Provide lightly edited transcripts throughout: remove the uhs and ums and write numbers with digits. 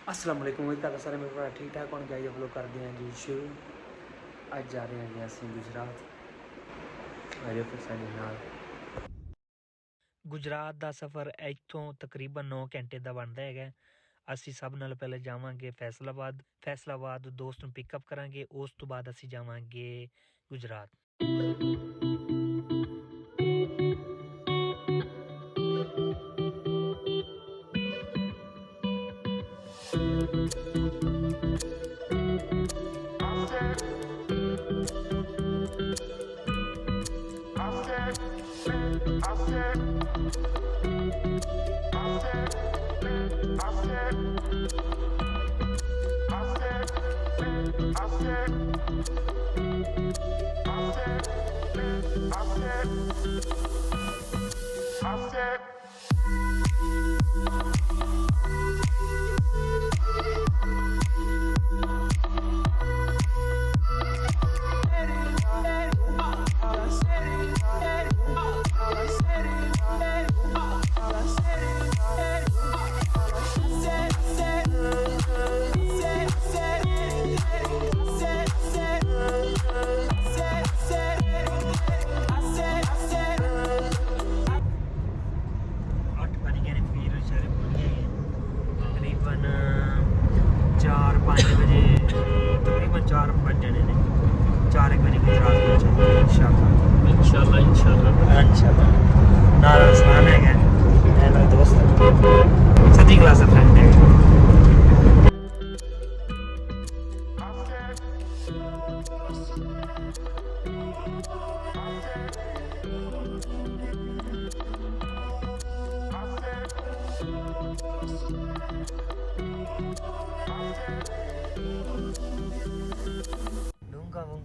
अस्सलाम वालेकुम। उम्मीद करता सारे मेरे भरा ठीक ठाक होने चाहिए। फॉलो करते हैं जी शुरू। अज जा रहे हैं जी अं गुजरात। अरे फिर साढ़े नाल ਗੁਜਰਾਤ ਦਾ ਸਫ਼ਰ ਇੱਥੋਂ ਤਕਰੀਬਨ 9 ਘੰਟੇ ਦਾ ਬਣਦਾ ਹੈਗਾ। ਅਸੀਂ ਸਭ ਨਾਲ ਪਹਿਲੇ ਜਾਵਾਂਗੇ ਫੈਸਲਾਬਾਦ ਦੋਸਤ ਨੂੰ ਪਿਕਅਪ ਕਰਾਂਗੇ। ਉਸ ਤੋਂ ਬਾਅਦ ਅਸੀਂ ਜਾਵਾਂਗੇ ਗੁਜਰਾਤ।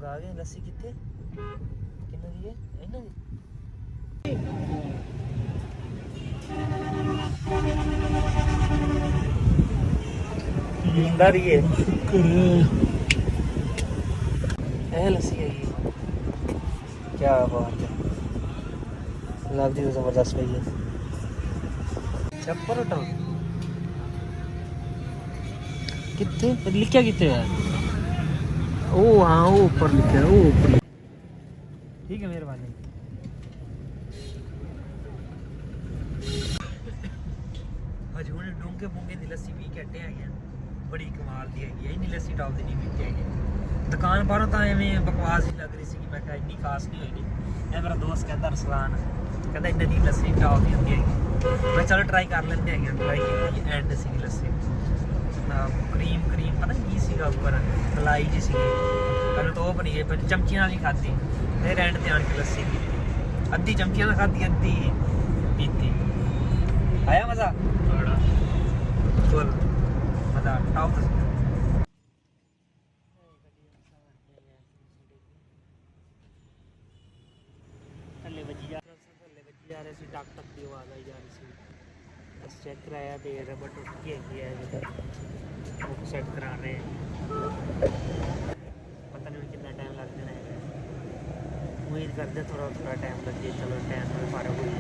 ਆ ਗਏ। ਲੱਸੀ ਕਿੱਥੇ ਕਿੰਨੇ ਦੀ ਹੈ ਇਹਨਾਂ ਦੀ? नींदा रही है लस्सी है क्या बात है। लगती तो जबरदस्त पई है। छप्पर होटल कितने लिखा कितने है? ओ हाँ वो ऊपर लिखा है, वो ऊपर। ठीक है मेहरबानी। अज हूँ डूंगे मूंगे की लस्सी 20 घंटे है बड़ी कमाल की हैगी। इन्नी लस्सी टॉप की नहीं पीती है। दुकान बाहरों तो एवं बकवास ही लग रही थी। मैं क्या इन्नी खास नहीं होगी। ये मेरा दोस्त कहता रसलान कहता इन्नी दी लस्सी टॉप की होती है। मैं चलो ट्राई कर लेते हैं। ट्राई की and see lassi cream cream पता नहीं की ऊपर मलाई जी सी। पहले तो वो बनी है फिर चमचियाँ ही खाधी फिर एंड ते आन के लस्सी पी। अद्धी चमचियाँ खाधी अद्धी पीती। आया मज़ा बड़ा फुल मज़ा टॉप। थल्ले बजी जा रहे सी टक टक की आवाज़ आई जा रही सी। बस चेक कराया तो रबर टुट की है वो सेट करा रहे हैं। पता नहीं कितना टाइम लग जाना है। उम्मीद करते थोड़ा थोड़ा टाइम लगे। चलो टाइम में फारग हुई।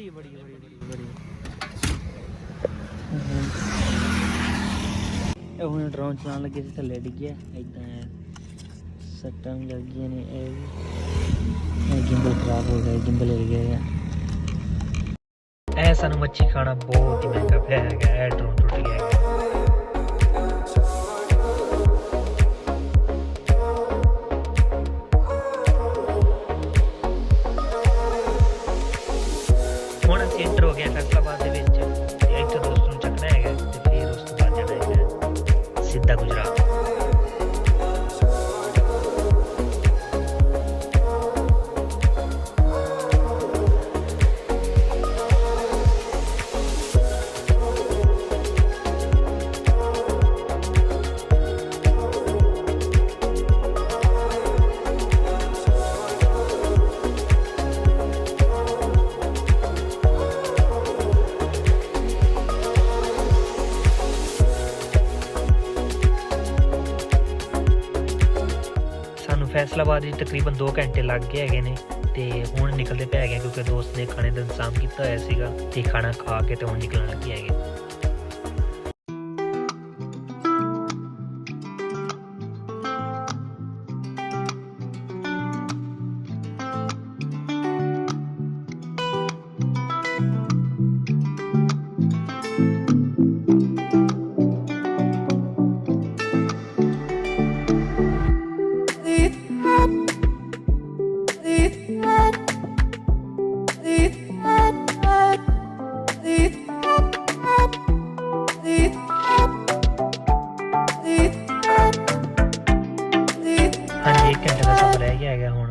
बड़ी बड़ी बड़ी बड़ी बड़ी ਹੁਣ ਡਰੋਨ ਚਲਾਉਣ ਲੱਗੇ ਸੀ ਥੱਲੇ ਡਿੱਗਿਆ ਇਦਾਂ ਸੱਟਾਂ ਵੀ ਲੱਗੀਆਂ ਨੇ ਇਹ ਗਿੰਬਲ ਖਰਾਬ ਹੋ ਗਿਆ ਗਿੰਬਲ ਹਿਲ ਗਿਆ ਇਹ ਸਾਨੂੰ ਮੱਛੀ ਖਾਣਾ ਬਹੁਤ ਹੀ ਮਹਿੰਗਾ ਪਿਆ ਹੈਗਾ ਇਹ ਡਰੋਨ ਟੁੱਟ ਗਿਆ ਹੈਗਾ ਹੁਣ ਅਸੀਂ ਐਂਟਰ ਹੋ ਗਏ ਫੈਸਲਾਬਾਦ ਦੇ ਵਿੱਚ ਤੇ ਇੱਥੇ ਦੋਸਤ ਨੂੰ ਚੱਕਣਾ ਹੈਗਾ ਤੇ ਫਿਰ ਉਸ ਤੋਂ ਬਾਅਦ ਜਾਣਾ ਹੈਗਾ ਸਿੱਧਾ ਗੁਜਰਾਤ फैसलाबाद तकरीबन 2 घंटे लग गए है ते हुण निकलते पे है क्योंकि दोस्त ने खाने का इंतजाम किया होया सीगा ते खाना खा के ते हुण निकलण लगे है। हाँ जी 1 घंटे का सफर रह गया है हुण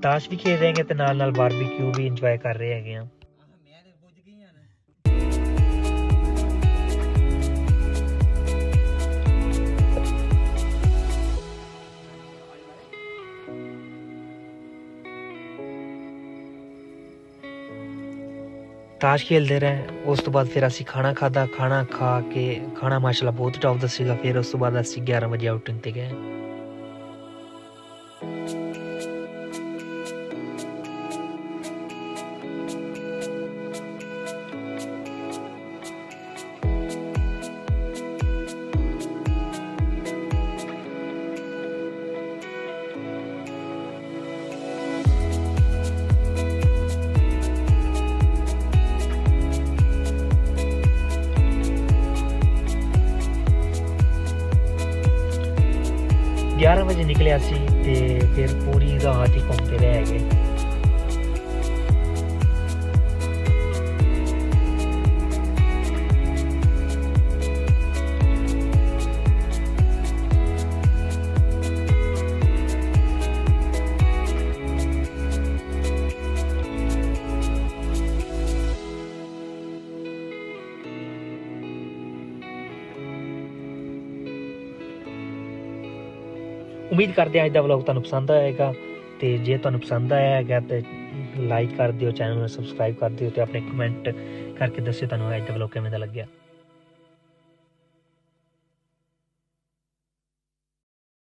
ਤਾਸ਼ ਵੀ ਖੇਡ ਰਹੇ ਹੈਗੇ ਤੇ ਨਾਲ ਨਾਲ ਬਾਰਬੀਕਿਊ ਵੀ ਇੰਜੋਏ ਕਰ ਰਹੇ ਹੈਗੇ ਆ। ਤਾਸ਼ ਖੇਲਦੇ ਰਹੇ ਉਸ ਤੋਂ ਬਾਅਦ ਫਿਰ ਅਸੀਂ ਖਾਣਾ ਖਾਦਾ ਖਾਣਾ ਖਾ ਕੇ ਖਾਣਾ ਮਾਸ਼ਾਅੱਲਾ ਬਹੁਤ ਟੌਪ ਦਾ ਸੀਗਾ। ਫਿਰ ਉਸ ਤੋਂ ਬਾਅਦ ਅਸੀਂ 11 ਵਜੇ ਆਊਟਿੰਗ ਤੇ ਗਏ। ਨਿਕਲਿਆ ਸੀ ਤੇ ਫਿਰ ਪੂਰੀ ਰਾਤ ਹੀ ਘੁੰਮਦੇ ਰਹੇ ਹੈਗੇ। ਉਮੀਦ ਕਰਦੇ ਹਾਂ ਅੱਜ ਦਾ ਵਲੌਗ ਤੁਹਾਨੂੰ ਪਸੰਦ ਆਏਗਾ, ਤੇ ਜੇ ਤੁਹਾਨੂੰ ਪਸੰਦ ਆਇਆ ਹੈਗਾ ਤੇ ਲਾਈਕ ਕਰ ਦਿਓ, ਚੈਨਲ ਨੂੰ ਸਬਸਕ੍ਰਾਈਬ ਕਰ ਦਿਓ ਤੇ ਆਪਣੇ ਕਮੈਂਟ ਕਰਕੇ ਦੱਸਿਓ ਤੁਹਾਨੂੰ ਅੱਜ ਦਾ ਵਲੌਗ ਕਿਵੇਂ ਦਾ ਲੱਗਿਆ।